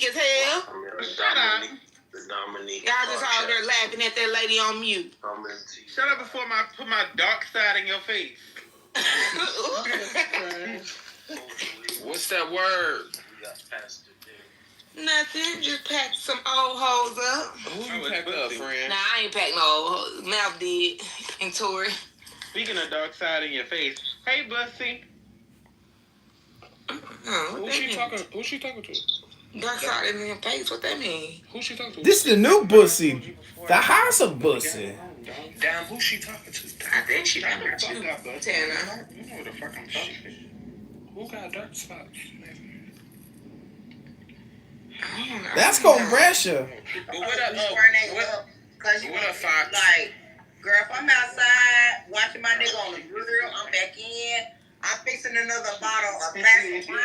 weak as hell. Shut up. Y'all just out there laughing at that lady on mute. Shut up before I put my dark side in your face. What's that word? Nothing. Just packed some old hoes up. Who you packed up, friend? Nah, I ain't packed no old hoes. Mouth did. And Tori. Speaking of dark side in your face, hey, Bussy. Who's she talking to? Dark side in your face? What that mean? Who's she talking to? This is the new Bussy. The house of Bussy. Damn, who's she talking to? I think she talking about you, Tanner. You know what the fuck I'm talking about. Who got dark spots? That's gonna pressure. But what up, Fox? Like, girl, if I'm outside watching my nigga on the grill, I'm back in. I'm fixing another bottle of glass of wine.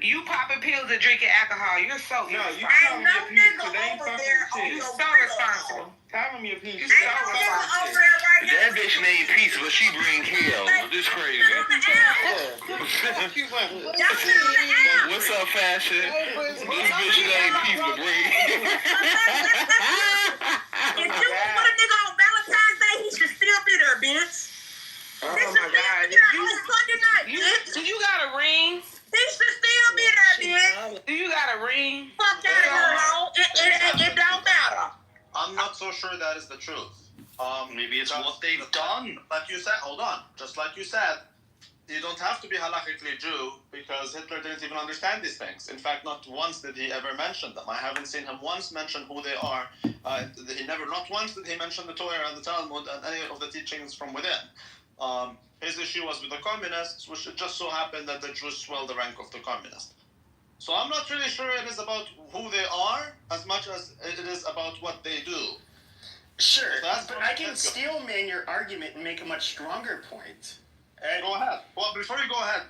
You popping pills and drinking alcohol. You're so irresponsible. Ain't no nigga over there on You're your so grill. responsible. Tell him your piece. Ain't no nigga over there right now. That bitch made peace, but she bring hell. This crazy. What's up, fashion? This bitch made peace, but bring hell. If you put a nigga on Valentine's Day, he should still be there, bitch. Oh He should still be there on Sunday night, bitch. Do you got a ring? He should still be there, bitch. Do you got a ring? Fuck out of here, hoe. It don't matter. I'm not so sure that is the truth. Maybe it's what they've done. Like you said, hold on. Just like you said, you don't have to be halakhically Jew because Hitler didn't even understand these things. In fact, not once did he ever mention them. I haven't seen him once mention who they are. Not once did he mention the Torah and the Talmud and any of the teachings from within. His issue was with the communists, which it just so happened that the Jews swelled the rank of the communists. So I'm not really sure it is about who they are as much as it is about what they do. Sure, but I can steelman your argument and make a much stronger point. Go ahead. Well, before you go ahead,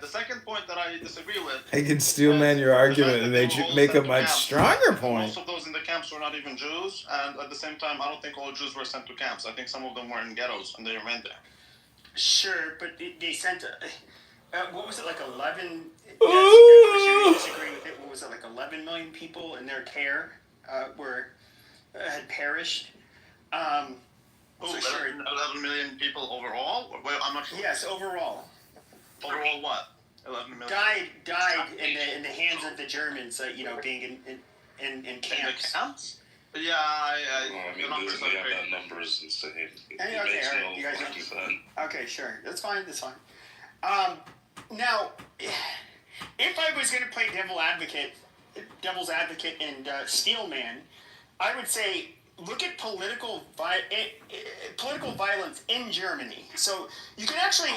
the second point that I disagree with... I can steelman your argument and make a much stronger point. Most of those in the camps were not even Jews, and at the same time, I don't think all Jews were sent to camps. I think some of them were in ghettos, and they remained there. Sure, but they sent... what was it, like 11... disagree with it. What was it, like 11 million people in their care had perished? So 11 million people overall? Well, I'm not sure. Yes, overall. Overall what? 11 million? Died in the hands of the Germans, being in camps. In the camps? Yeah, the numbers are have that numbers and say, okay, all right, you guys okay, sure. That's fine. Now, if I was going to play devil's advocate and steelman, I would say look at political violence in Germany. So you can actually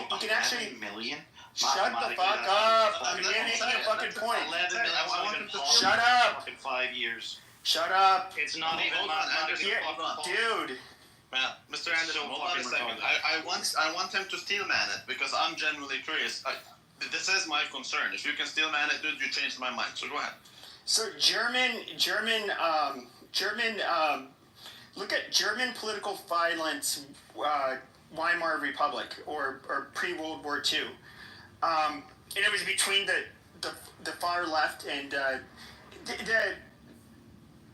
million. Shut the fuck up! I'm making a fucking point. Shut up! 5 years. Shut up! It's not even dude. Man, Mr. Anderson, hold on a second. I want him to steelman it because I'm genuinely curious. This is my concern. If you can steelman it, dude, you changed my mind. So go ahead. So German. Look at German political violence, Weimar Republic or pre-World War II, and it was between the far left and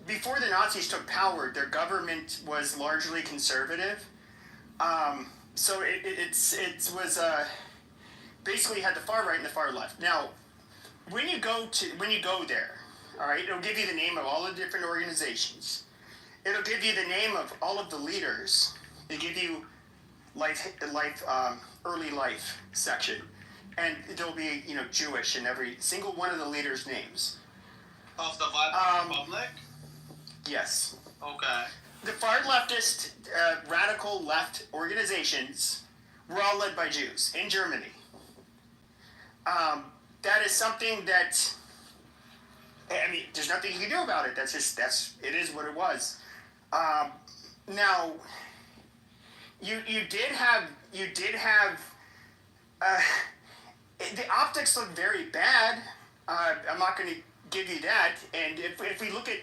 before the Nazis took power, their government was largely conservative. So it was basically had the far right and the far left. Now, when you go there, all right, it'll give you the name of all the different organizations. It'll give you the name of all of the leaders. It'll give you early life section, and there'll be Jewish in every single one of the leaders' names. Of the Weimar Republic? Yes. Okay. The far leftist, radical left organizations were all led by Jews in Germany. That is something that, I mean, there's nothing you can do about it. It is what it was. Now, you did have the optics look very bad. I'm not going to give you that. And if we look at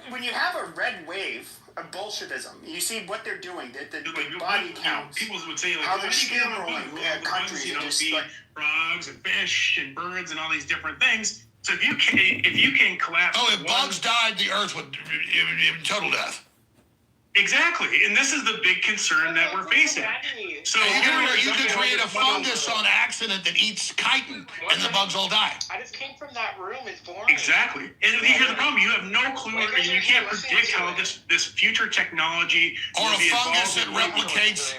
when you have a red wave of Bolshevism, you see what they're doing, the body counts. People would say, like, how they're why do you care about steamrolling bugs? countries You and know, just be like frogs and fish and birds and all these different things. So if you can collapse. Oh, if bugs died, the Earth would total death. Exactly, and this is the big concern that we're facing. So you could create a fungus on accident that eats chitin, and the bugs all die. I just came from that room. It's boring. Exactly, and here's the problem: you have no clue, and you can't predict how this future technology Or will a be fungus that evolving. replicates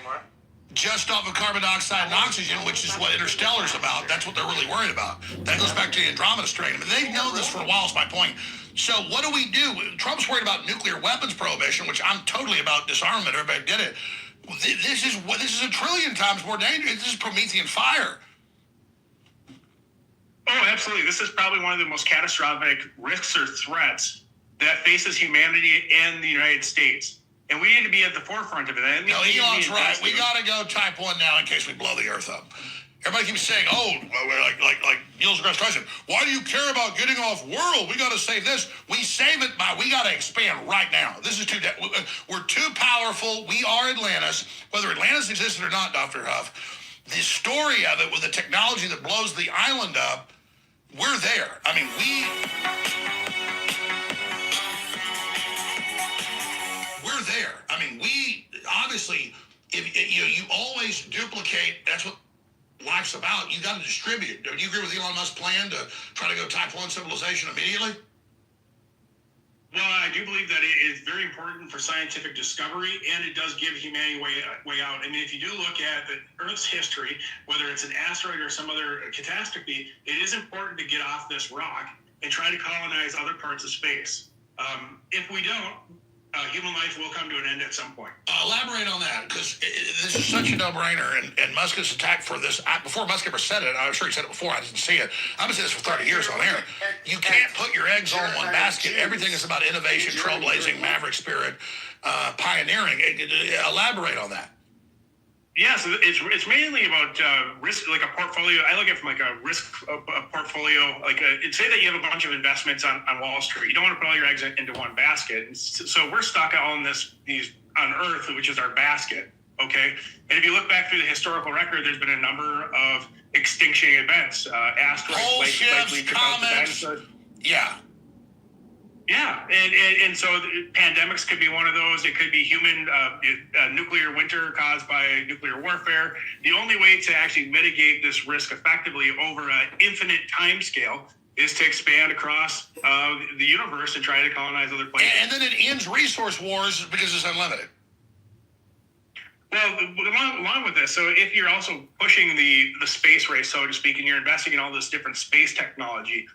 just off of carbon dioxide and oxygen, which is what Interstellar's about. That's what they're really worried about. That goes back to the Andromeda Strain. I mean, they've known this for a while, is my point. So what do we do? Trump's worried about nuclear weapons prohibition, which I'm totally about disarmament. Everybody did it. This is a trillion times more dangerous. This is Promethean fire. Oh, absolutely. This is probably one of the most catastrophic risks or threats that faces humanity and the United States. And we need to be at the forefront of it. No, Elon's right. We got to go type 1 now in case we blow the Earth up. Everybody keeps saying, oh, like Neil deGrasse Tyson, why do you care about getting off world? We got to save this. We save it by, we got to expand right now. This is we're too powerful. We are Atlantis. Whether Atlantis existed or not, Dr. Huff, the story of it with the technology that blows the island up, we're there. I mean, we're there. I mean, we obviously, if you always duplicate. That's what life's about. You got to distribute. Do you agree with Elon Musk's plan to try to go type 1 civilization immediately? Well, I do believe that it is very important for scientific discovery, and it does give humanity way out. I mean, if you do look at the Earth's history, whether it's an asteroid or some other catastrophe, it is important to get off this rock and try to colonize other parts of space. If we don't, human life will come to an end at some point. Elaborate on that, because this is such a no-brainer, and Musk's attack for this, before Musk ever said it, I'm sure he said it before, I didn't see it. I've been saying this for 30 years on air. You can't put your eggs all in one basket. Everything is about innovation, trailblazing, maverick spirit, pioneering. Elaborate on that. Yeah, so it's mainly about risk, like a portfolio. I look at it from like a risk portfolio. Like say that you have a bunch of investments on Wall Street. You don't want to put all your eggs into one basket. So we're stuck on these on Earth, which is our basket. Okay, and if you look back through the historical record, there's been a number of extinction events, asteroids, Pole shifts, comets. Yeah. Yeah, and so pandemics could be one of those. It could be human nuclear winter caused by nuclear warfare. The only way to actually mitigate this risk effectively over an infinite time scale is to expand across the universe and try to colonize other places. And then it ends resource wars because it's unlimited. Well, along with this, so if you're also pushing the space race, so to speak, and you're investing in all this different space technology,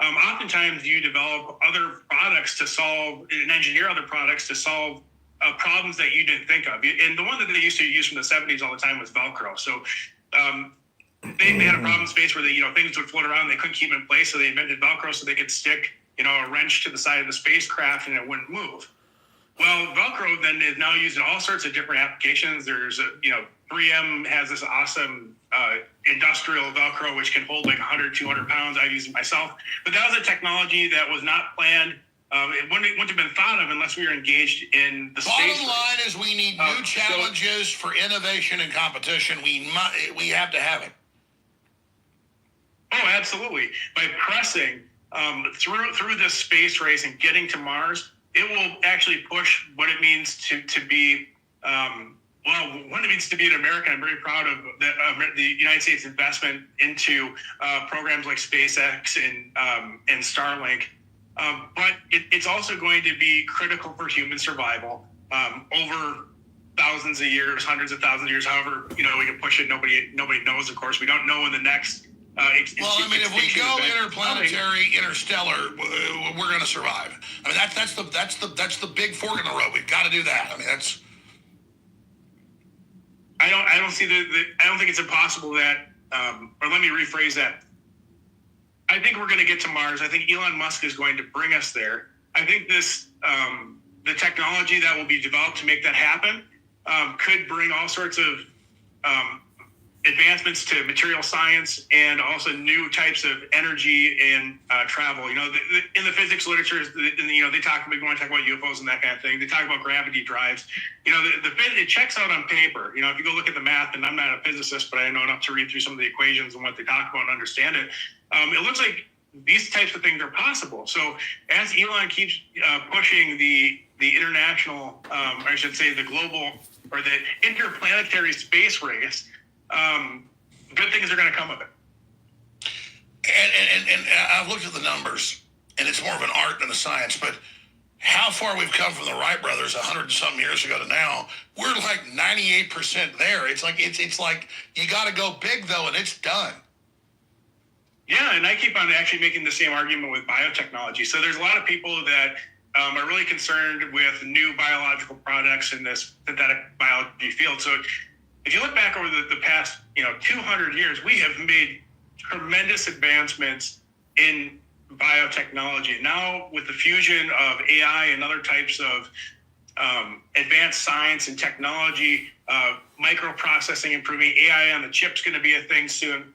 oftentimes you develop other products to solve and engineer other products to solve problems that you didn't think of. And the one that they used to use from the 70s all the time was Velcro. So they had a problem in space where things would float around, they couldn't keep them in place, so they invented Velcro so they could stick a wrench to the side of the spacecraft and it wouldn't move. Well, Velcro then is now used in all sorts of different applications. There's 3M has this awesome industrial Velcro, which can hold like 100, 200 pounds. I've used it myself. But that was a technology that was not planned. It wouldn't have been thought of unless we were engaged in the space. Bottom line is we need new challenges for innovation and competition. We have to have it. Oh, absolutely. By pressing through this space race and getting to Mars, it will actually push what it means to be what it means to be an American. I'm very proud of the United States investment into programs like SpaceX and Starlink. But it's also going to be critical for human survival over thousands of years, hundreds of thousands of years, however we can push it. Nobody knows, of course. We don't know when the next. If we go interplanetary, interstellar, we're going to survive. I mean, that's the big fork in the road. We've got to do that. I mean, that's. I don't see I don't think it's impossible that, or let me rephrase that. I think we're going to get to Mars. I think Elon Musk is going to bring us there. I think the technology that will be developed to make that happen could bring all sorts of advancements to material science and also new types of energy and travel. In the physics literature, they talk. We want to talk about UFOs and that kind of thing. They talk about gravity drives. It checks out on paper. If you go look at the math, and I'm not a physicist, but I know enough to read through some of the equations and what they talk about and understand it. It looks like these types of things are possible. So as Elon keeps pushing the international, or I should say the global or the interplanetary space race, good things are going to come of it. And I've looked at the numbers, and it's more of an art than a science, but how far we've come from the Wright brothers 100 and some years ago to now, we're like 98% there. It's like you got to go big though, and it's done. Yeah, and I keep on actually making the same argument with biotechnology. So there's a lot of people that are really concerned with new biological products in this synthetic biology field. So if you look back over the past 200 years, we have made tremendous advancements in biotechnology. Now with the fusion of AI and other types of advanced science and technology, microprocessing improving, AI on the chip's going to be a thing soon.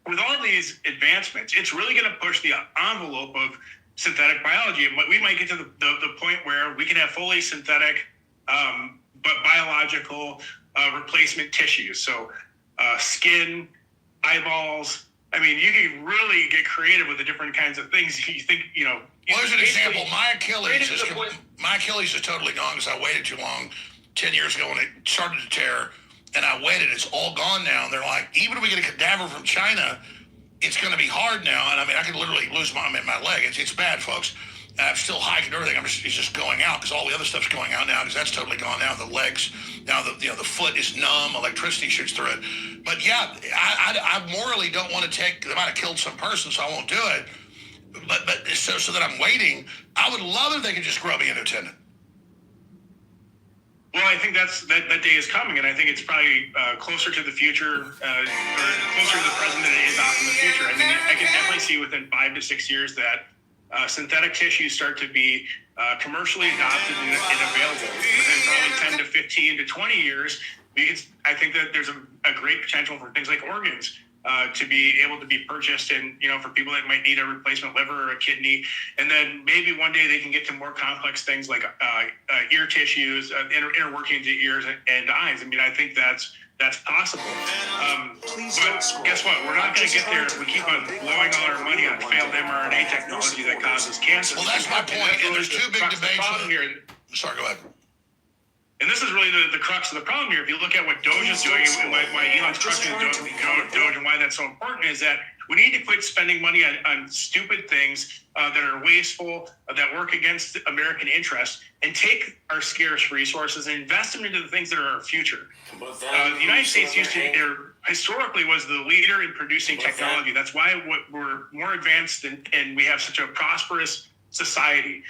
With all these advancements, it's really going to push the envelope of synthetic biology. We might get to the point where we can have fully synthetic but biological replacement tissues. So skin, eyeballs. I mean, you can really get creative with the different kinds of things. You think, Well, there's an example. My Achilles is totally gone because I waited too long 10 years ago when it started to tear, and I waited. It's all gone now. And they're like, even if we get a cadaver from China, it's going to be hard now. And I mean, I could literally lose my leg. It's bad, folks. I'm still hiking and everything. It's just going out because all the other stuff's going out now because that's totally gone now. The legs, now the foot is numb. Electricity shoots through it. But yeah, I morally don't want to take. They might have killed some person, so I won't do it. But so that I'm waiting. I would love if they could just grow me into a tendon. Well, I think that day is coming, and I think it's probably closer to the future, or closer to the present than it is off in the future. I mean, I can definitely see within 5 to 6 years that synthetic tissues start to be commercially adopted and available. Within probably 10 to 15 to 20 years, I think that there's a great potential for things like organs to be able to be purchased, and for people that might need a replacement liver or a kidney, and then maybe one day they can get to more complex things like ear tissues, inner workings of ears and eyes. I mean, I think that's possible. But guess what? We're not going to get there if we keep on blowing all our money on failed mRNA technology that causes cancer. Well, that's my point. And there's two big debates. Sorry, go ahead. And this is really the crux of the problem here. If you look at what Doge is doing and why Elon's crushing Doge and why that's so important is that we need to quit spending money on stupid things that are wasteful, that work against American interests, and take our scarce resources and invest them into the things that are our future. The United States historically was the leader in producing technology. That's why we're more advanced and we have such a prosperous society.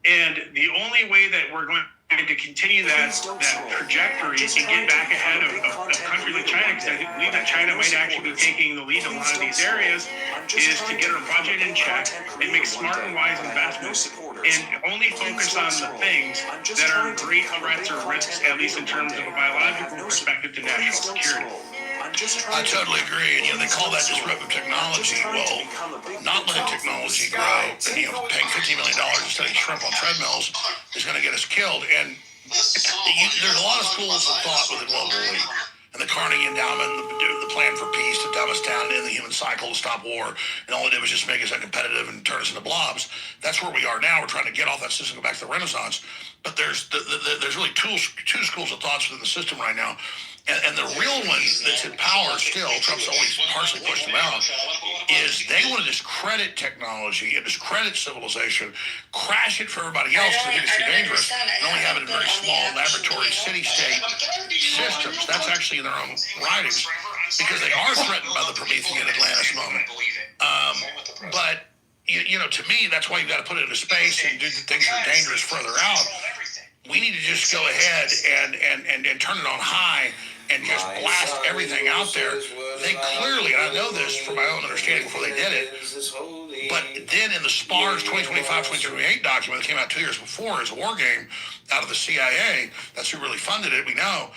And the only way that we're going to continue that trajectory and get back ahead of a country like China, because I believe that China might actually be taking the lead in a lot of these areas, is to get our budget in check and make smart and wise investments and only focus on the things that are great threats or risks, at least in terms of a biological perspective to national security. I totally agree, and they call that disruptive technology. Well, not letting technology grow and paying $15 million to study shrimp on treadmills is going to get us killed. And there's a lot of schools of thought with the global elite, and the Carnegie Endowment, the plan for peace to dumb us down in the human cycle to stop war, and all it did was just make us uncompetitive and turn us into blobs. That's where we are now. We're trying to get off that system, go back to the Renaissance. But there's really two schools of thoughts within the system right now. And the real one that's in power still, Trump's always partially pushed them out, is they want to discredit technology and discredit civilization, crash it for everybody else because it's too dangerous, and only have it in very small laboratory city-state systems. That's actually in their own writings because they are threatened by the Promethean Atlantis moment. But, to me, that's why you've got to put it into space and do the things that are dangerous further out. We need to just go ahead and turn it on high and just blast everything out there. They clearly, and I know this from my own understanding before they did it, but then in the SPARS 2025-2028 document that came out 2 years before as a war game out of the CIA, that's who really funded it, we know,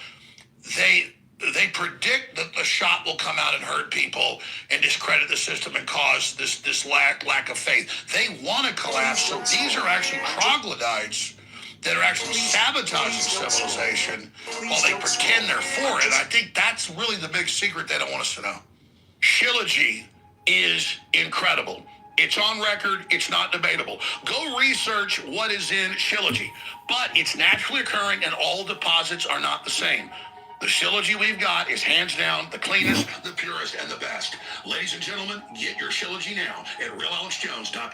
they they predict that the shot will come out and hurt people and discredit the system and cause this lack of faith. They want to collapse. So these are actually troglodytes that are actually sabotaging civilization while they pretend they're for it. I think that's really the big secret they don't want us to know. Shillogy is incredible. It's on record. It's not debatable. Go research what is in Shillogy. But it's naturally occurring, and all deposits are not the same. The Shillogy we've got is hands down the cleanest, the purest, and the best. Ladies and gentlemen, get your Shillogy now at RealAlexJones.com.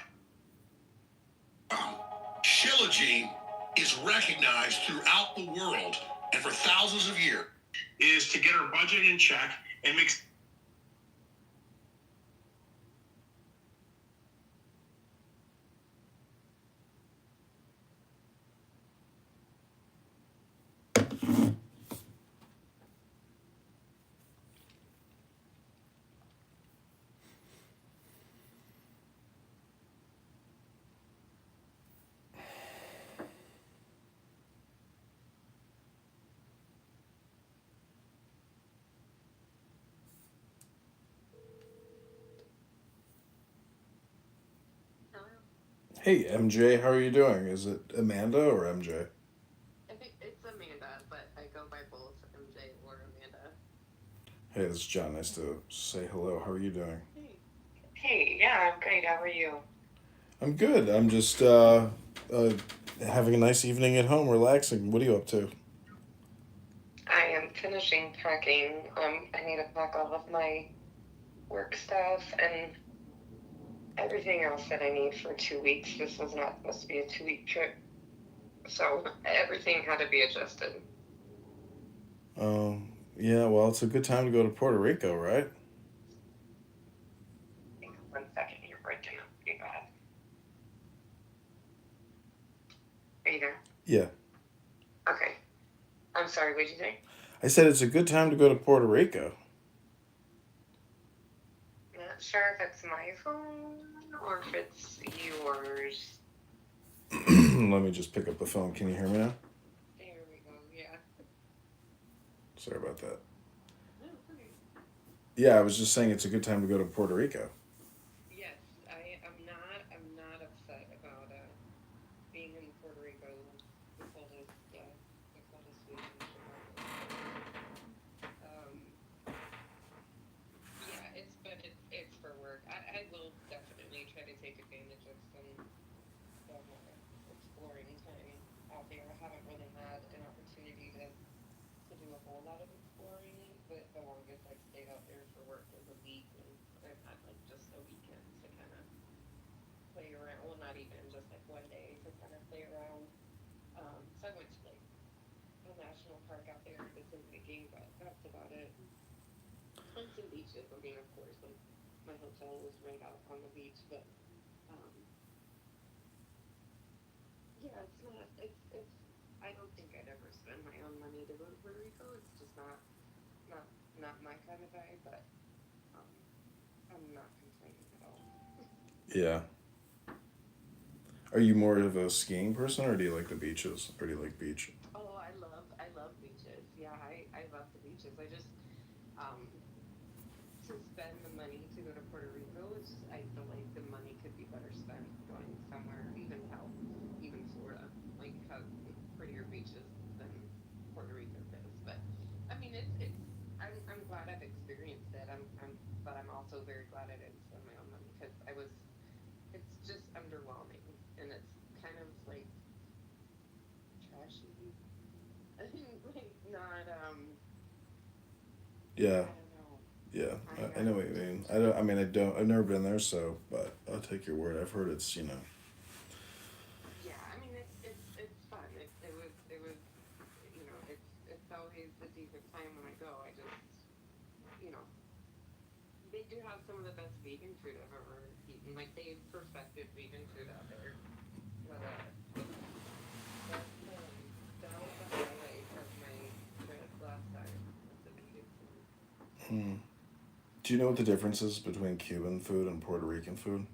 Shillogy is recognized throughout the world, and for thousands of years, is to get our budget in check and make. Hey, MJ, how are you doing? Is it Amanda or MJ? I think it's Amanda, but I go by both MJ or Amanda. Hey, this is John. Nice to say hello. How are you doing? Hey, yeah, I'm great. How are you? I'm good. I'm just having a nice evening at home, relaxing. What are you up to? I am finishing packing. I need to pack all of my work stuff and everything else that I need for 2 weeks. This was not supposed to be a 2-week trip, so everything had to be adjusted. Yeah, well, it's a good time to go to Puerto Rico, right? Hang on 1 second, you're breaking up pretty bad. Are you there? Yeah. Okay. I'm sorry, what did you say? I said it's a good time to go to Puerto Rico. Not sure if it's my phone or if it's yours. Let me just pick up the phone. Can you hear me now? There we go, yeah. Sorry about that. Yeah, I was just saying it's a good time to go to Puerto Rico. Yes, I'm not upset about being in Puerto Rico. The coldest week in Chicago. Yeah, it's for work. I will definitely try to take advantage of some exploring time out there. I haven't really had an opportunity to do a whole lot of exploring, but the longest I've stayed out there for work was a week, and I've had like just a weekend to kind of play around. Well, not even just like 1 day to kind of play around. So I went to like a national park out there, did some hiking, but that's about it. And some beaches. I mean, of course, like my hotel was right out on the beach, but yeah, it's not. It's. I don't think I'd ever spend my own money to go to Puerto Rico. It's just not my kind of vibe. But I'm not complaining at all. Yeah. Are you more of a skiing person, or do you like the beaches, or do you like beach? Oh, I love beaches. Yeah, I love the beaches. I just to spend the money to go to Puerto Rico, I feel like the money could be better spent going somewhere, even Florida, like has prettier beaches than Puerto Rico does. But I mean, I'm glad I've experienced it. But I'm also very glad I didn't spend my own money because it's just underwhelming, and it's kind of like trashy. I mean, like not Yeah. I don't know. Yeah, I know what you mean. I've never been there, so, but I'll take your word. I've heard it's, Yeah, I mean it's fun. It was it's always a decent time when I go. I just they do have some of the best vegan food I've ever eaten. Like they've perfected vegan food out there. But that was the highlight of my trip last time with the vegan food. Do you know what the difference is between Cuban food and Puerto Rican food?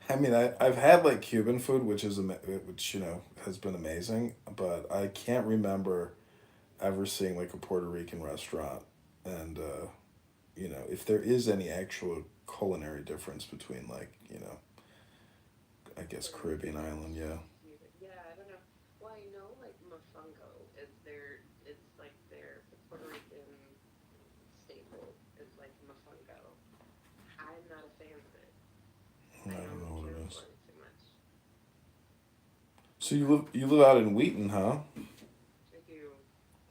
I mean, I've had like Cuban food, which has been amazing, but I can't remember ever seeing like a Puerto Rican restaurant, and if there is any actual culinary difference between like I guess Caribbean island, yeah. Yeah, I don't know. Well, I know like mofongo is it's like their the Puerto Rican staple is like mofongo. I'm not a fan of it. I I don't don't know what care it is. for it too much. So you live out in Wheaton, huh? I do.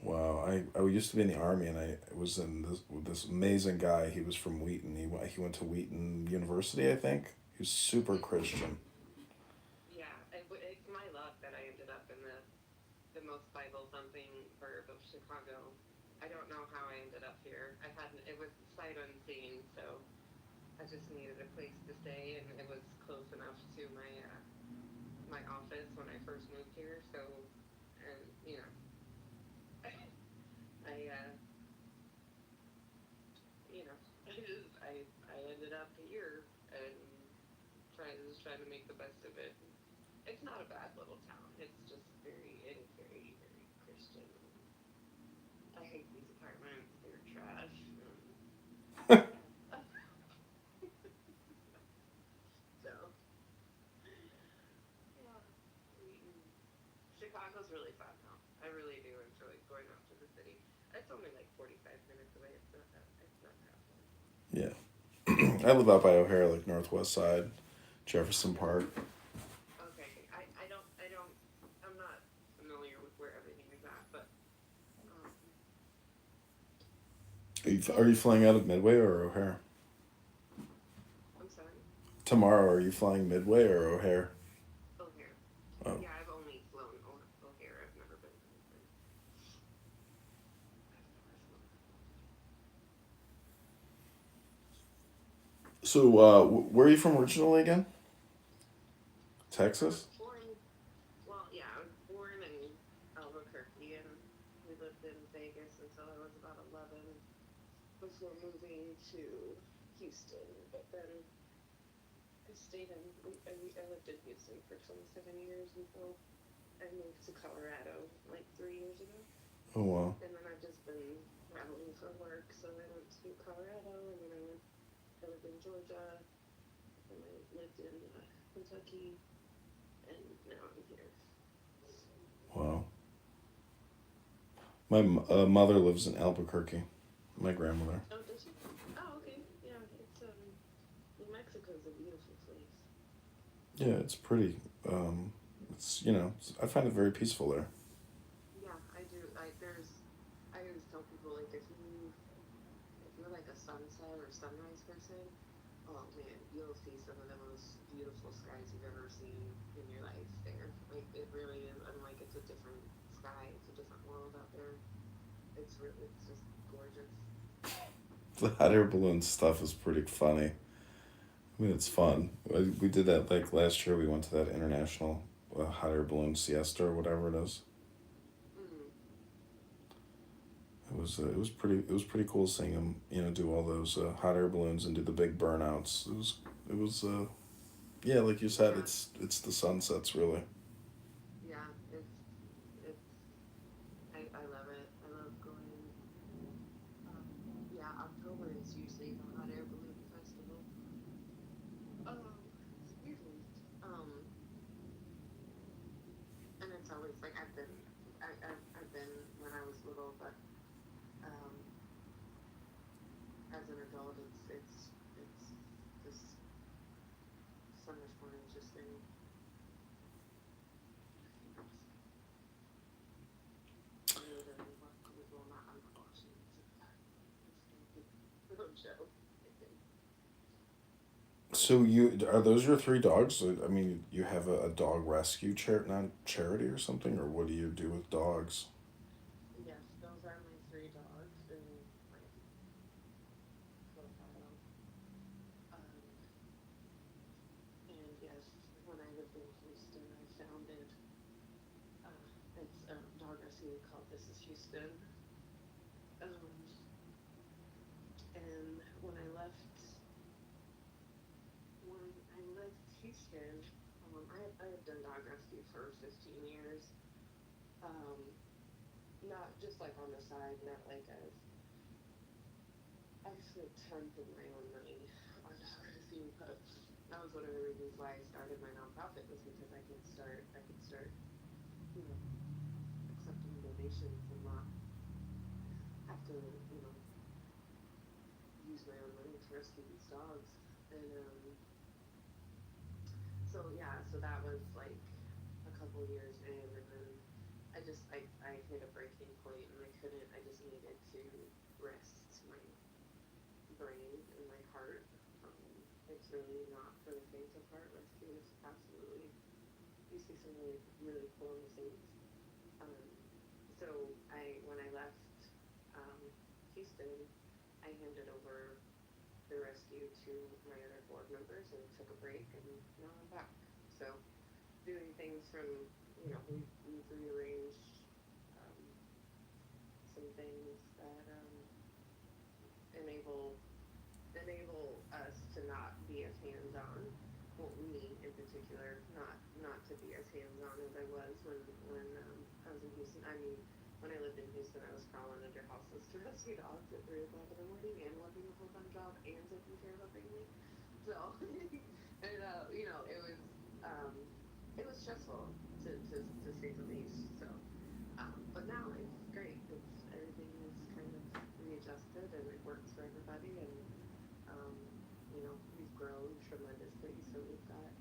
Wow, I used to be in the army, and I was in this with this amazing guy. He was from Wheaton. He went to Wheaton University, I think. He was super Christian. Yeah, it's my luck that I ended up in the most Bible thumping burb of Chicago. I don't know how I ended up here. It was sight unseen, so I just needed a place to stay, and it was close enough to my office when I first moved here. So, and I I ended up here and trying to make the best of it. It's not a bad little town. It is very very Christian. I hate these apartments. They're trash. So yeah, Chicago's really fun though. I really do enjoy going out to the city. It's only like 45 minutes away. It's not that far. Yeah. I live out by O'Hare, like Northwest Side, Jefferson Park. Okay, I'm not familiar with where everything is at, but um, Are you flying out of Midway or O'Hare? I'm sorry. Tomorrow, are you flying Midway or O'Hare? O'Hare. Oh. Yeah, I've only flown O'Hare. I've never been to Midway. So, where are you from originally again? Texas? I was born in Albuquerque, and we lived in Vegas until I was about 11 before moving to Houston. But then I stayed in, I lived in Houston for 27 years until I moved to Colorado like 3 years ago. Oh, wow. And then I've just been traveling for work, so I went to Colorado, and then I lived in Georgia, and I lived in Kentucky, and now I'm here. Wow. My mother lives in Albuquerque. My grandmother. Oh, does she? Oh, okay. Yeah, it's New Mexico's a beautiful place. Yeah, it's pretty. I find it very peaceful there. Yeah, I do. I always tell people like if you're like a sunset or sunrise person, oh man, you'll see some of the most beautiful skies you've ever seen in your life there. Like it really is. I'm like it's a different sky. It's a different world out there. It's just gorgeous. The hot air balloon stuff is pretty funny. I mean, it's fun. We did that like last year. We went to that international hot air balloon siesta or whatever it is. Mm. It was pretty cool seeing them do all those hot air balloons and do the big burnouts. It was yeah, like you said, Yeah. it's the sunsets really. Yeah, it's I love it. I love going. Yeah, October is usually the hot air balloon festival. Excuse me. And it's always like I've been when I was little, but um, as an adult, it's just so much more interesting. Literally, well, not unfortunate. No joke. So are those your three dogs? I mean, you have a dog rescue not charity or something, or what do you do with dogs? Yes, those are my three dogs in my profile. And yes, when I lived in Houston, I founded it's a dog rescue called This Is Houston. And when I left Houston, I had done dog rescue for 15 years. Not just like on the side, not like as I spent tons of my own money on dog rescue, but that was one of the reasons why I started my nonprofit, was because I could start, you know, accepting donations and not have to, you know, use my own money to rescue these dogs. And so yeah, so that was like a couple years in, and then I hit a breaking point, and I just needed to rest my brain and my heart. It's really not for the faint of heart. Rescue is absolutely, you see some really, really cool things. So when I left Houston, I handed over the rescue to my other board members and took a break, and now I'm back. So doing things from, you know, we've rearranged some things that enable us to not be as hands-on. Well, me in particular, not to be as hands-on as I was when I was in Houston. I mean, when I lived in Houston, I was crawling under houses to rescue dogs at 3 o'clock in the morning and working a full-time job and taking care of a family. So, and you know, it was stressful to say the least. So, but now it's great. Everything is kind of readjusted and it works for everybody. And you know, we've grown tremendously. So we've got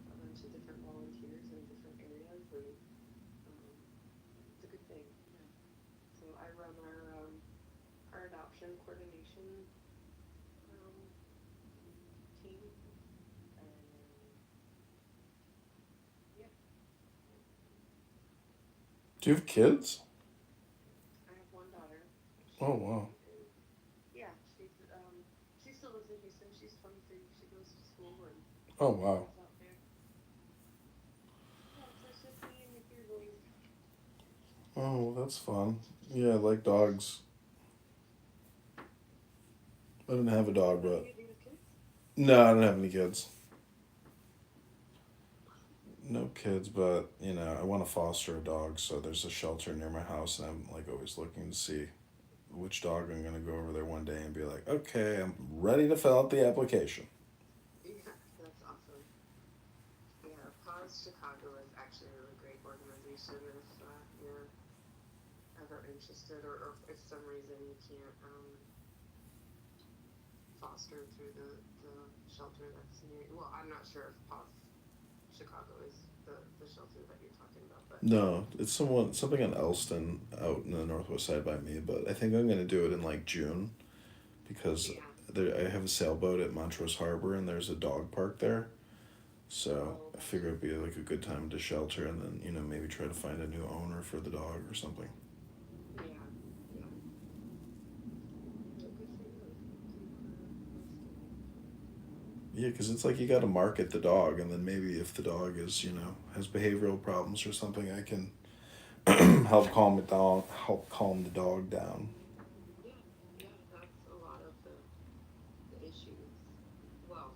a bunch of different volunteers in different areas, and it's a good thing. Yeah. So I run our adoption coordination team, and yeah. Do you have kids? I have one daughter. Oh, wow. Yeah, she still lives in Houston. She's 23. She goes to school and Oh, wow. lives out there. Yeah, so it's just me and the 3 boys. Oh, that's fun. Yeah, I like dogs. I didn't have a dog, but You have kids? no, I don't have any kids. No kids, but you know, I want to foster a dog, so there's a shelter near my house, and I'm like always looking to see which dog I'm gonna go over there one day and be like, okay, I'm ready to fill out the application. Yeah, that's awesome. Yeah, Paws Chicago is actually a really great organization if you're ever interested, or if some reason you can't foster through the shelter that's near. Well, I'm not sure if Paws Chicago is the shelter that you're talking about, but No, it's something in Elston out in the northwest side by me, but I think I'm gonna do it in like June because yeah. I have a sailboat at Montrose Harbor and there's a dog park there. So Oh, I figure it'd be like a good time to shelter and then, you know, maybe try to find a new owner for the dog or something. yeah, yeah. Well, good for you. If you want to Yeah, because it's like you got to market the dog, and then maybe if the dog is, you know, has behavioral problems or something, I can help calm it down, help calm the dog down. Yeah, yeah, that's a lot of the issues. Well,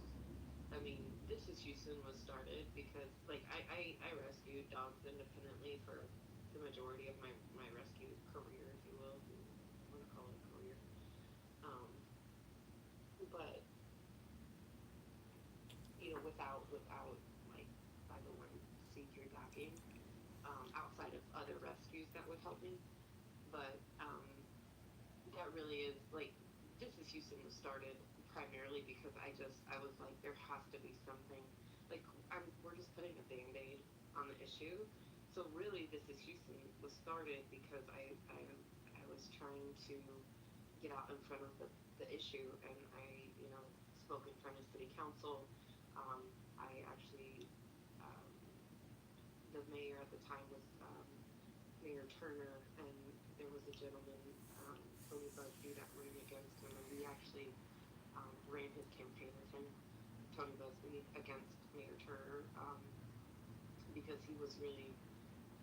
I mean, This Is Houston was started because, like, I rescued dogs independently for the majority of my rescue career, if you will, if you want to call it a career. Um, but you know, without like 501(c)(3) backing, outside of other rescues that would help me. But that really is like This Is Houston was started primarily because I was like, there has to be something, like, we're just putting a band-aid on the issue. So really, This Is Houston was started because I was trying to get out in front of the issue, and I, you know, spoke in front of city council. I actually, um, the mayor at the time was Mayor Turner, and there was a gentleman, Tony Busby, that ran against him, and we actually ran his campaign with him, Tony Busby, against Mayor Turner, because he was really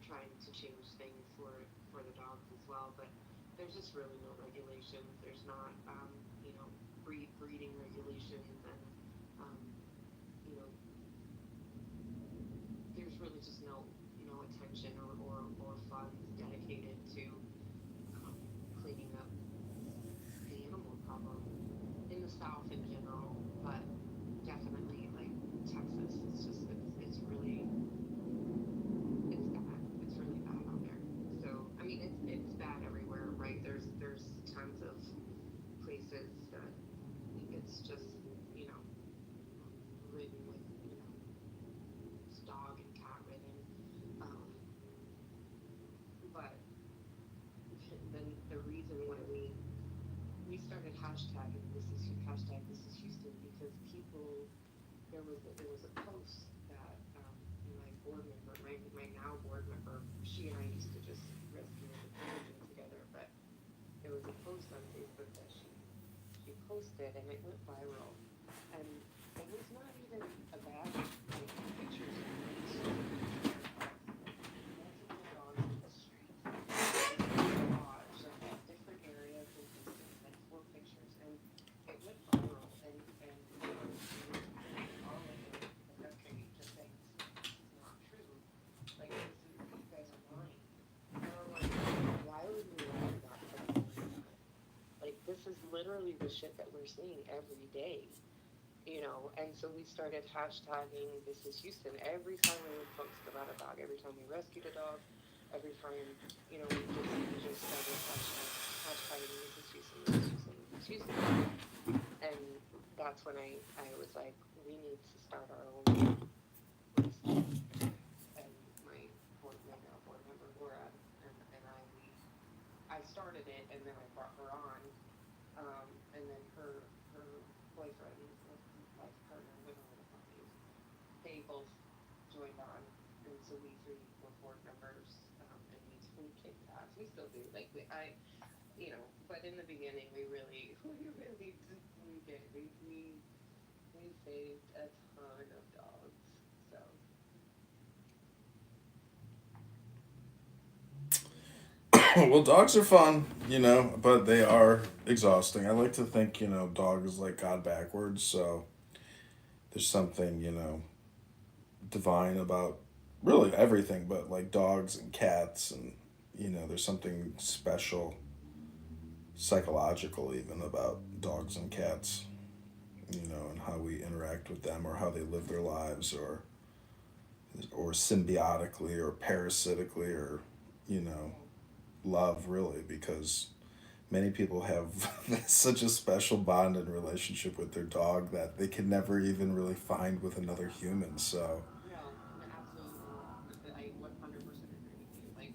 trying to change things for the dogs as well. But there's just really no regulations. There's not, you know, breeding regulations, and you know, there was a post that my board member, my now board member, she and I used to just rescue independently together, but there was a post on Facebook that she posted and it went viral, and it was not even about like pictures of like multiple dogs in the street, garage, like at different areas and distance, like 4 pictures, and it went viral, and all of the country just saying this is not true, like you guys are lying, and I'm like, why would we lie about something like that? Like this is literally the shit that we're seeing every day, and so we started hashtagging This Is Houston every time we would post about a dog, every time we rescued a dog, every time, we just started hashtagging This Is Houston, This Is Houston, This Is Houston. And that's when I was like, we need to start our own rescue. And my now board member Laura and I started it, and then I brought her on, and then her boyfriend, life partner, whatever the fuck it is, they both joined on, and so we 3 were board members, and we kicked ass. We still do, like but in the beginning we really did. We saved a ton of dogs, so. Well, dogs are fun, but they are exhausting. I like to think, dog is like God backwards, so there's something, divine about really everything, but like dogs and cats, and, there's something special, psychological even, about dogs and cats, and how we interact with them, or how they live their lives, or symbiotically, or parasitically, or, love, really, because many people have such a special bond and relationship with their dog that they can never even really find with another human. So No, absolutely not. I 100% agree with you. Like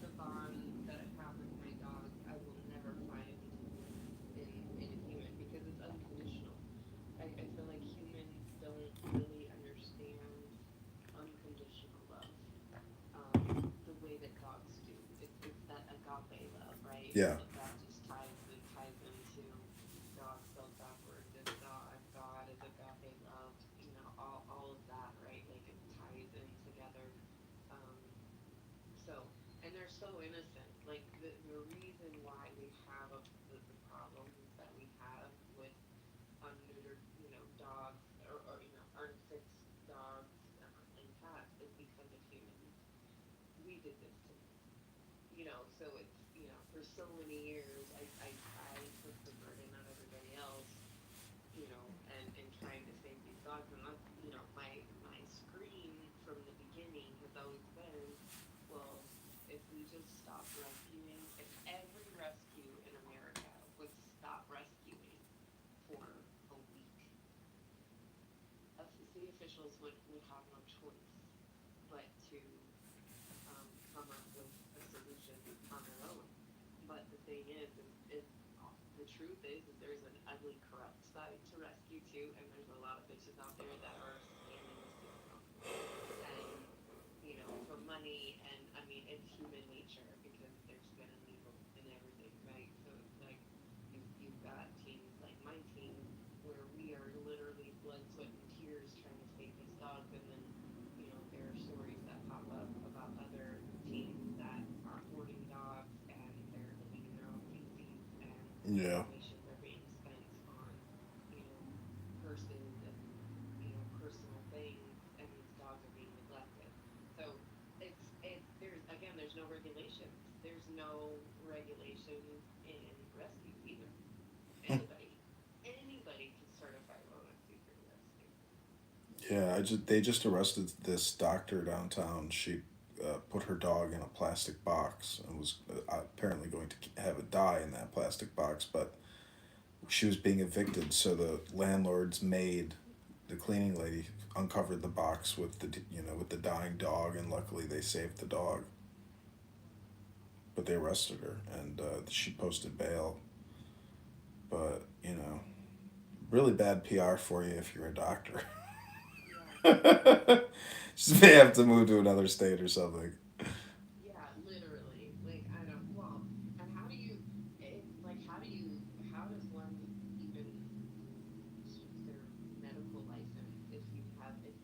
the bond that I have with my dog, I will never find in a human, because it's unconditional. I feel like humans don't really understand unconditional love, the way that dogs do. It's that agape love, right? yeah, That just ties into dog spelled backwards, and God is agape love, all of that, right? Like it ties in together. Um, so, and they're so innocent. Like the reason why we have the problems that we have with unneutered, dogs, or unfixed dogs, and cats is because of humans. We did this to them, so it's, for so many years I took the burden of everybody else, and trying to save these dogs. And that's, my scream from the beginning has always been, well, if we just stopped rescuing, if every rescue in America would stop rescuing for a week, FCC officials would have no choice but to come up with a solution on their own. But the thing is the truth is there's an ugly, corrupt side to rescue too, and there's a lot of bitches out there that are scamming the system, and for money. And I mean, it's human nature, because there's been illegal in everything, right? So it's like you've got teams like my team, where we are literally blood, sweat, and tears trying to save these dogs, and then there are stories that pop up about other teams that are hoarding dogs, and they're living in their own feces, and yeah. donations are being spent on, purses and, personal things, and these dogs are being neglected. So there's no regulations. There's no regulations in rescues either. Anybody can start a 501c3 rescue. Yeah, they just arrested this doctor downtown. She put her dog in a plastic box and was apparently going to have it die in that plastic box, but she was being evicted, so the landlord's maid, the cleaning lady, uncovered the box with the dying dog, and luckily they saved the dog. But they arrested her, and she posted bail. But really bad PR for you if you're a doctor. She may have to move to another state or something. Yeah, literally. Like, I don't, well, and how do you, how does one even keep their medical license if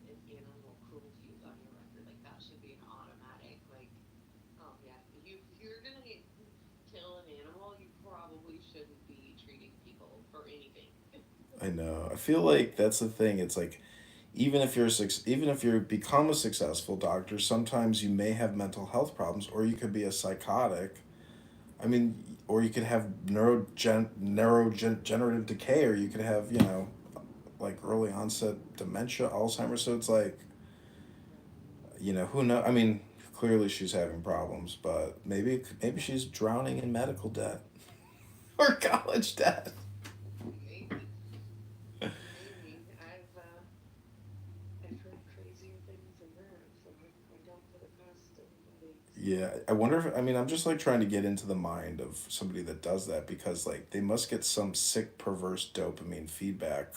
if animal cruelty is on your record? Like, that should be an automatic, like, oh yeah, if you're gonna kill an animal, you probably shouldn't be treating people for anything. I know. I feel like that's the thing. It's like even if you become a successful doctor, sometimes you may have mental health problems, or you could be a psychotic. I mean, or you could have neurodegenerative decay, or you could have like early onset dementia, Alzheimer's. So it's like who know. I mean, clearly she's having problems, but maybe she's drowning in medical debt or college debt. Maybe, maybe. I've heard crazier things than that, so I don't put it past anybody. Yeah, I wonder if I mean I'm just like trying to get into the mind of somebody that does that because like they must get some sick perverse dopamine feedback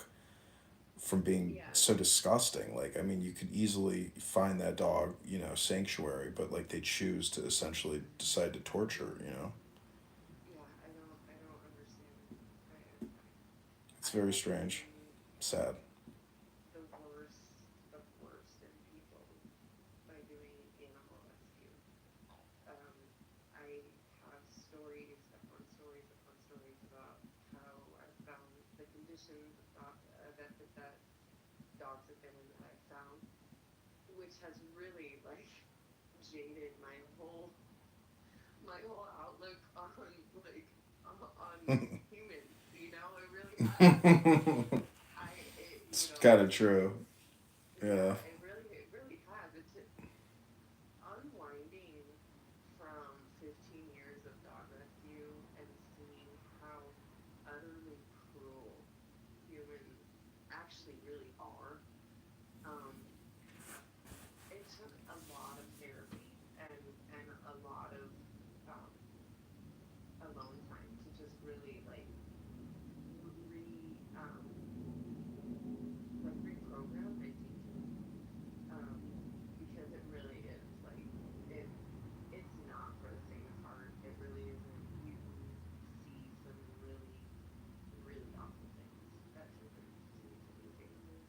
from being Yeah, so disgusting. Like I mean you could easily find that dog, sanctuary, but like they choose to essentially decide to torture. yeah. I don't understand. It's I very have strange. seen Sad. the worst in people by doing animal rescue. Um, I have stories upon stories upon stories about how I found the conditions that dogs have been in that I found, which has really like jaded my whole outlook on like on humans. It really has. It's kind of true. Yeah, Yeah. it really has. It's unwinding from 15 years of dog rescue and seeing how utterly cruel humans actually really are. Um, it took a lot of therapy and a lot of um, alone time to just really like reprogram my thinking. Um, because it really is like it it's not for the faint of heart. It really isn't. You can see some really awful things that humans do to these animals.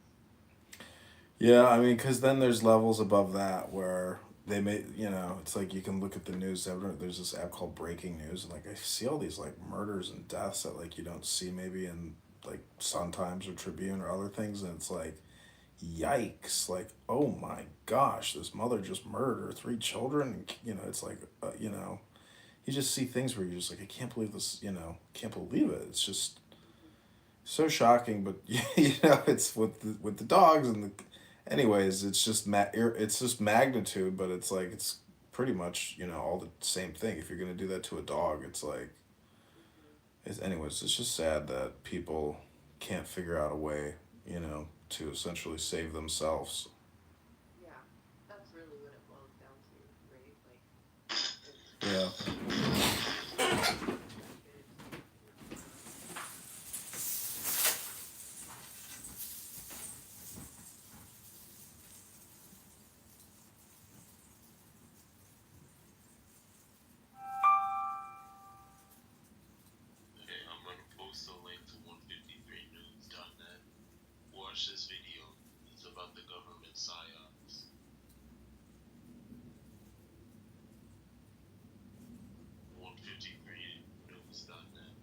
Yeah, I mean, because then there's levels above that where they may, it's like you can look at the news. There's this app called Breaking News, and like I see all these like murders and deaths that like you don't see maybe in like Sun Times or Tribune or other things, and it's like, yikes! Like, oh my gosh, this mother just murdered her three children, and it's like, you just see things where you're just like, I can't believe this, can't believe it. It's just so shocking, but it's with the dogs and the anyways, it's just magnitude, but it's like it's pretty much, all the same thing. If you're going to do that to a dog, it's like it's just sad that people can't figure out a way, to essentially save themselves. Yeah, that's really what it boils down to, right? Like it's Yeah. expected. Okay, I'm gonna post a link to 153news.net. Watch this video. It's about the government psyops. 153news.net.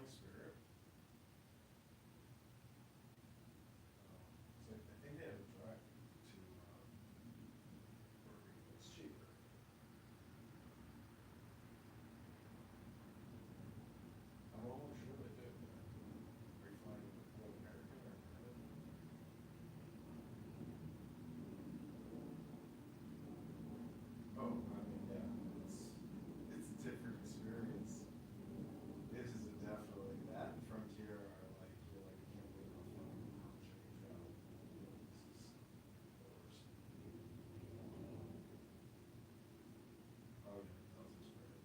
like Spirit? So I think they have a direct to Puerto Rico. It's cheaper. I'm almost sure they do. Are you flying with American or United? Oh, I mean, yeah, it's a different experience. This is a definitely that and Frontier are like you're like I can't believe how fun how much I can travel. This is the worst. Oh yeah, Delta's great.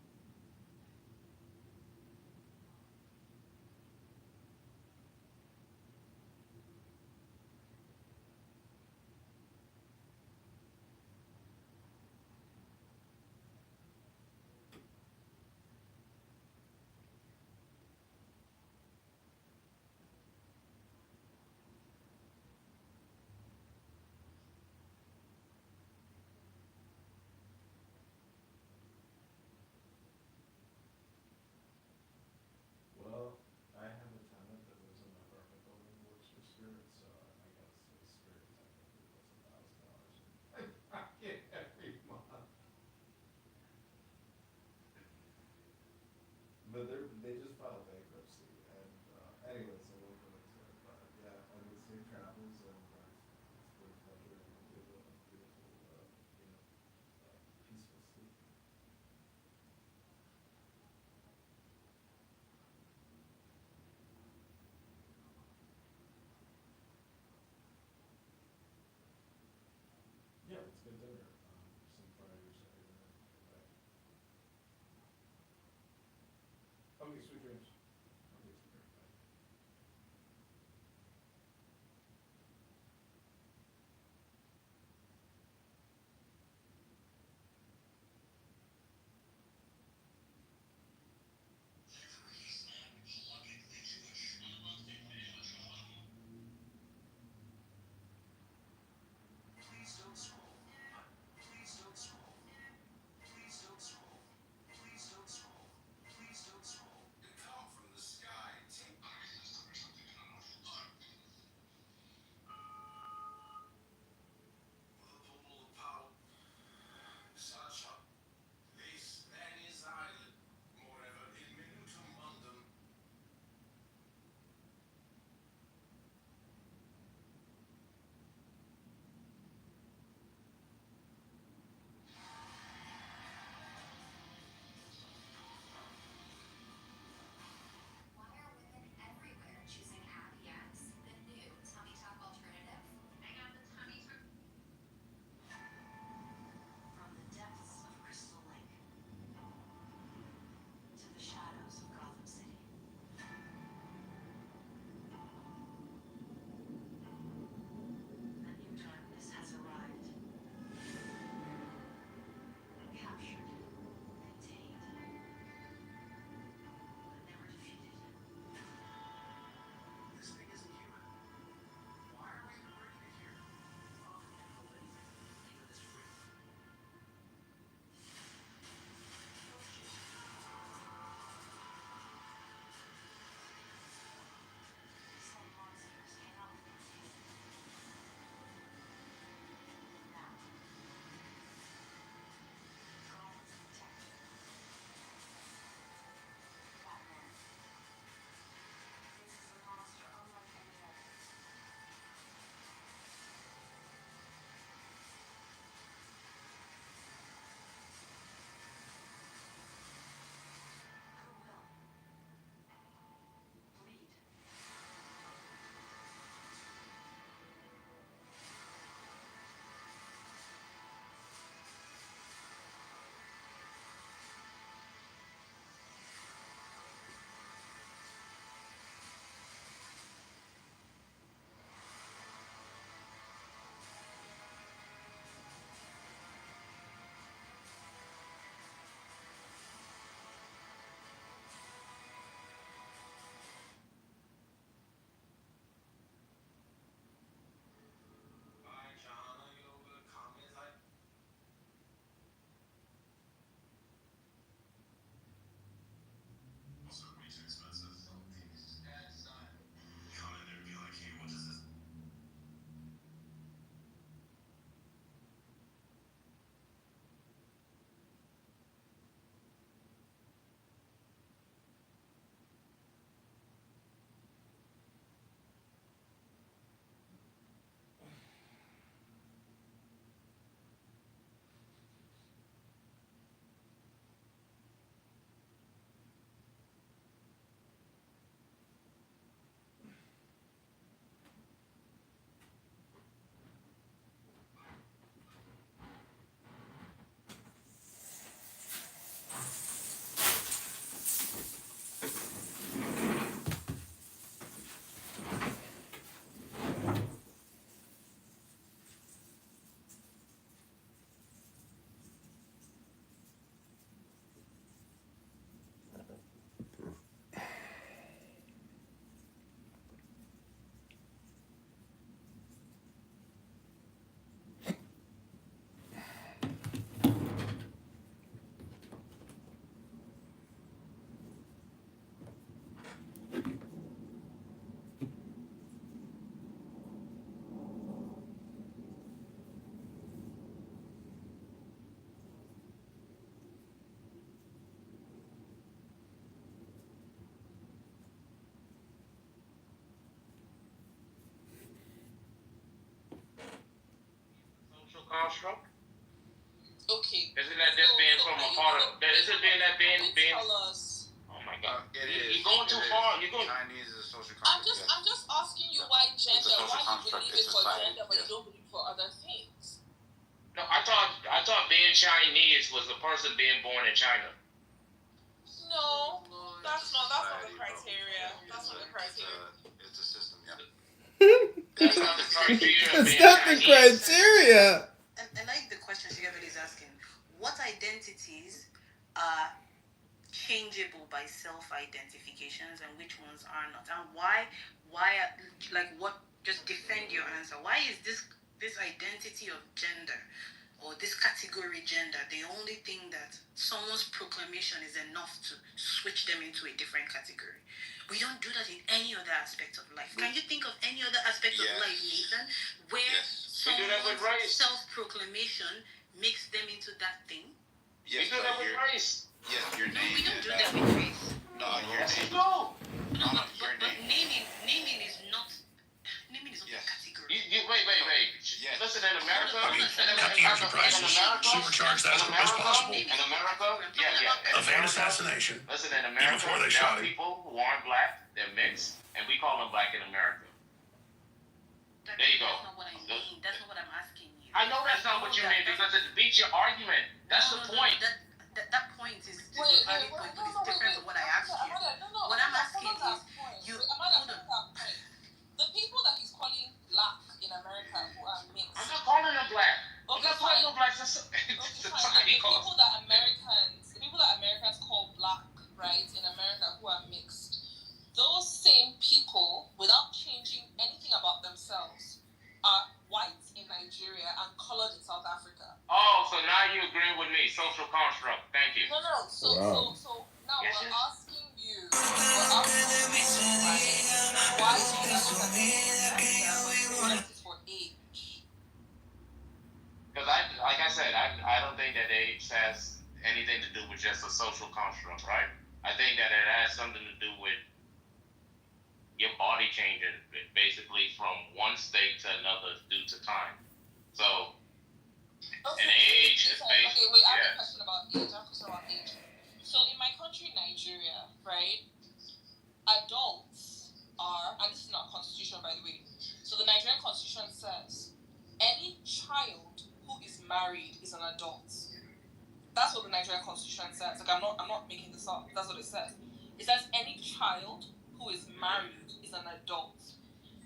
Well, I have a tenant that lives in my apartment building who works for Spirit, so I guess his Spirit technically was $1,000 in my pocket every month. But they just filed bankruptcy, and anyways, I won't go into it. But yeah, I mean, safe travels, and it's been a pleasure, and hope you have a beautiful, peaceful sleep. Yeah, let's get dinner. Some Friday or Saturday night. Bye. Okay, sweet dreams. Okay, take care. Bye. construct? Okay. Isn't that just being from a part of? Isn't being that being? Tell us. Oh my God! It is. You're going too far. You're going. Chinese is a social I'm construct. just asking you why gender. Why you believe it for gender, but you don't believe for other things. No, I thought being Chinese was a person being born in China. No, that's not the criteria. That's not the criteria. It's a system, yeah. That's not the criteria. That's not the criteria. I like the question Shigabeli is asking. What identities are changeable by self-identifications and which ones are not? And why like what, just defend your answer. Why is this identity of gender or this category gender the only thing that someone's proclamation is enough to switch them into a different category? We don't do that in any other aspect of life. Can you think of any other aspect of life, Nathan, where someone's self-proclamation makes them into that thing? Yes, we do that with race. Yes, your name. No, we don't do that with race. No, your name. No. But naming is not a category. Wait. Yes. Listen, in America, cut the energy prices, supercharge that as quick as possible. In America, Evade assassination. Listen, in America, before they there shot are him. people who aren't black, they're mixed, and we call them black in America. There you go. That's not what I mean. That's not what I'm asking you. I know that's not what you mean because it beats your argument. That's the point. That point is a valid point, but it's different from what I asked you. What I'm asking is, hold on. The people that he's calling black in America who are mixed. I'm not calling them black. I'm Okay, not calling them black. The people that Americans call black, right, in America who are mixed, those same people, without changing anything about themselves, are white in Nigeria and colored in South Africa. Oh, so now you agree with me. Social construct. Thank you. No. So now Yes, we're asking you, why do you have to for age? Because like I said, I don't think that age has anything to do with just a social construct, right? I think that it has something to do with your body changing basically from one state to another due to time. So, an age is basically... Okay, wait, I have a question about age. So, in my country, Nigeria, right, adults are, and this is not constitution, by the way, so the Nigerian constitution says, any child who is married is an adult. That's what the Nigerian constitution says. Like, I'm not making this up. That's what it says. It says any child who is married is an adult.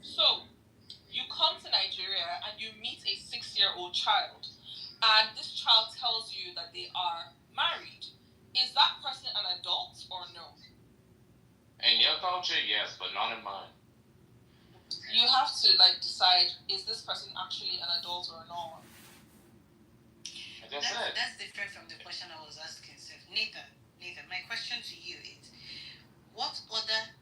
So, you come to Nigeria and you meet a 6-year-old child, and this child tells you that they are married. Is that person an adult or no? In your culture, yes, but not in mine. You have to decide, is this person actually an adult or not? That's different from the question I was asking. So, Nathan, my question to you is, what other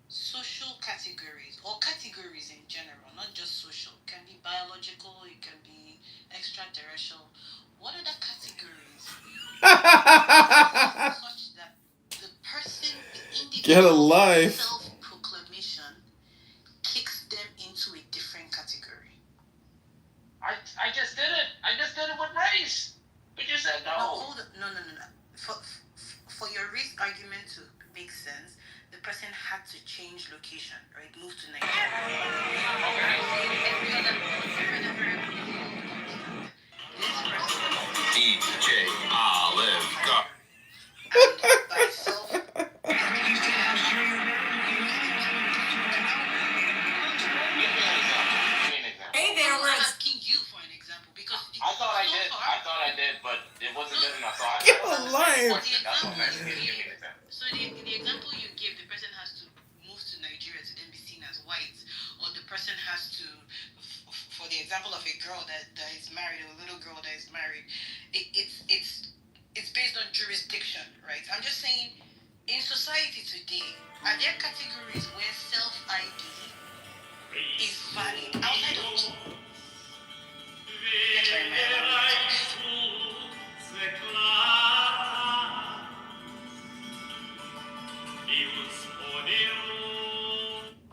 social categories or categories in general, not just social, can be biological, it can be extraterrestrial, what other categories such that the person, the individual, Get a life, self-proclamation kicks them into a different category? I just did it. I just did it with race. But you said no. No. For your race argument to make sense, the person had to change location, right? Move to Nigeria. DJ Olive Garden. And by self, Hey there, we're asking you for an example because I thought I did, but it wasn't good enough. So get a life. That's what I'm asking. Give me an example. So the example you gave, the person has to move to Nigeria to then be seen as white, or the person has to, for the example of a girl that is married, or a little girl that is married, it's based on jurisdiction, right? I'm just saying, in society today, are there categories where self-ID is valid outside of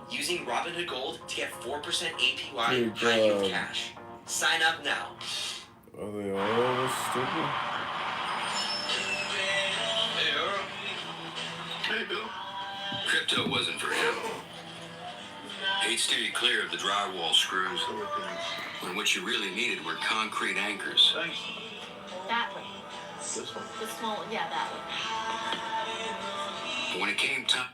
Using Robinhood Gold to get 4% APY Dude, high yield cash. Sign up now. Are they all this stupid? Hey, Earl. Hey, Bill. Crypto wasn't for him. He'd steer you clear of the drywall screws, when what you really needed were concrete anchors. Thanks. That one. This one. The small one. Yeah, that one. But when it came time,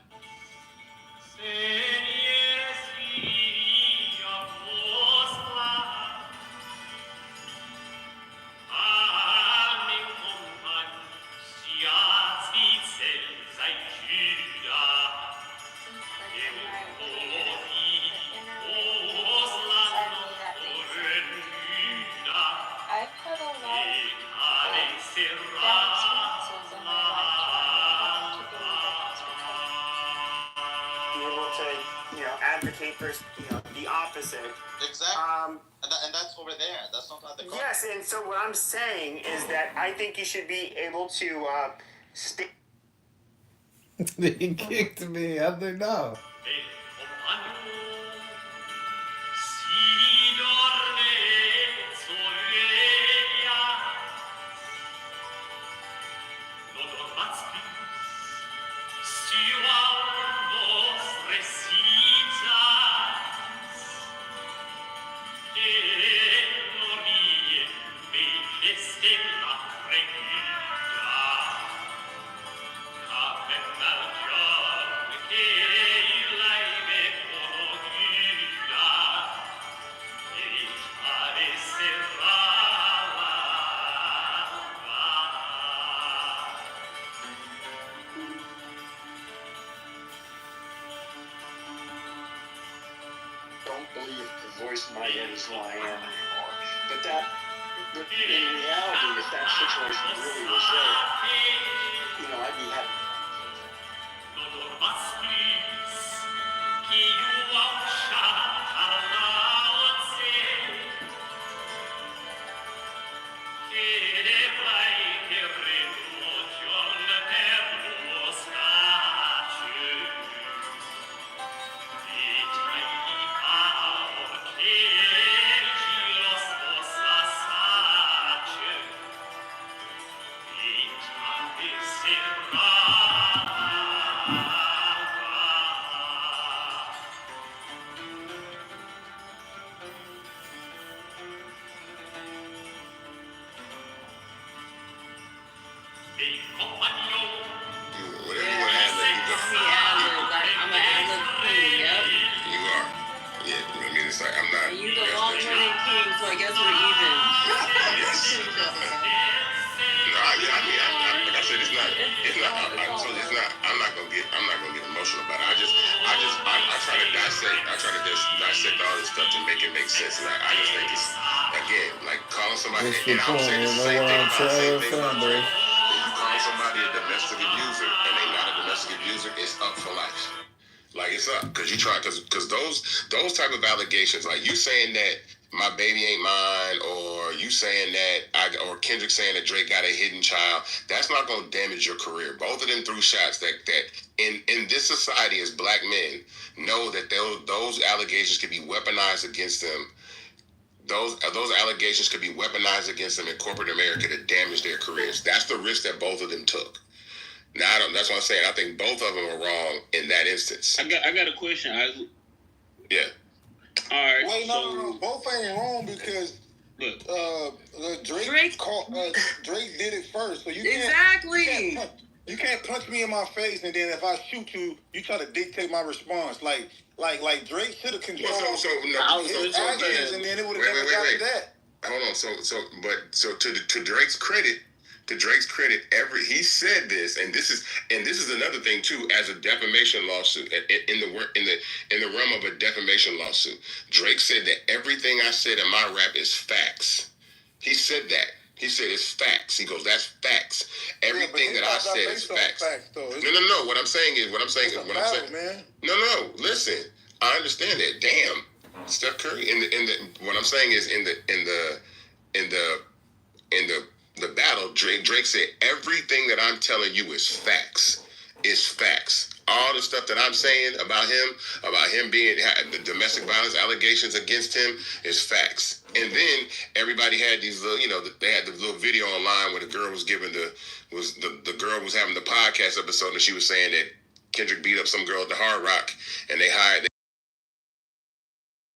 I've had a lot of bad experiences in my lifetime to go Be able to, advocate for, the opposite. Exactly. And that's over there. That's not at the Congress. Yes, and so what I'm saying is that I think you should be able to stay. They kicked me. How'd they know? Don't believe the voice in my head is who I am. But in reality, if that situation really was there, I'd be happy. What's the point? No one child family. If you call somebody a domestic abuser and they not a domestic abuser, it's up for life. Like, it's up because you try because those type of allegations, like you saying that my baby ain't mine, or you saying that or Kendrick saying that Drake got a hidden child, that's not going to damage your career. Both of them threw shots that in this society as black men know that those allegations can be weaponized against them. Those allegations could be weaponized against them in corporate America to damage their careers. That's the risk that both of them took. Now, that's what I'm saying. I think both of them are wrong in that instance. I got a question, Isaac. Yeah. All right. Wait, no. Both ain't wrong because Drake did it first. So you can't punch me in my face, and then if I shoot you, you try to dictate my response. Like Drake should have controlled his actions, and then it would have never got to that. Hold on. So to Drake's credit, he said this, and this is another thing too. As a defamation lawsuit, in the realm of a defamation lawsuit, Drake said that everything I said in my rap is facts. He said that. He said it's facts. He goes, that's facts. Everything that I said is facts. No. What I'm saying is. Man. No. Listen, I understand that. Damn, Steph Curry. What I'm saying is in the battle, Drake said everything that I'm telling you is facts. It's facts. all the stuff that I'm saying about him being the domestic violence allegations against him is facts. And then everybody had these little, they had the little video online where the girl was giving the girl was having the podcast episode and she was saying that Kendrick beat up some girl at the Hard Rock and they hired.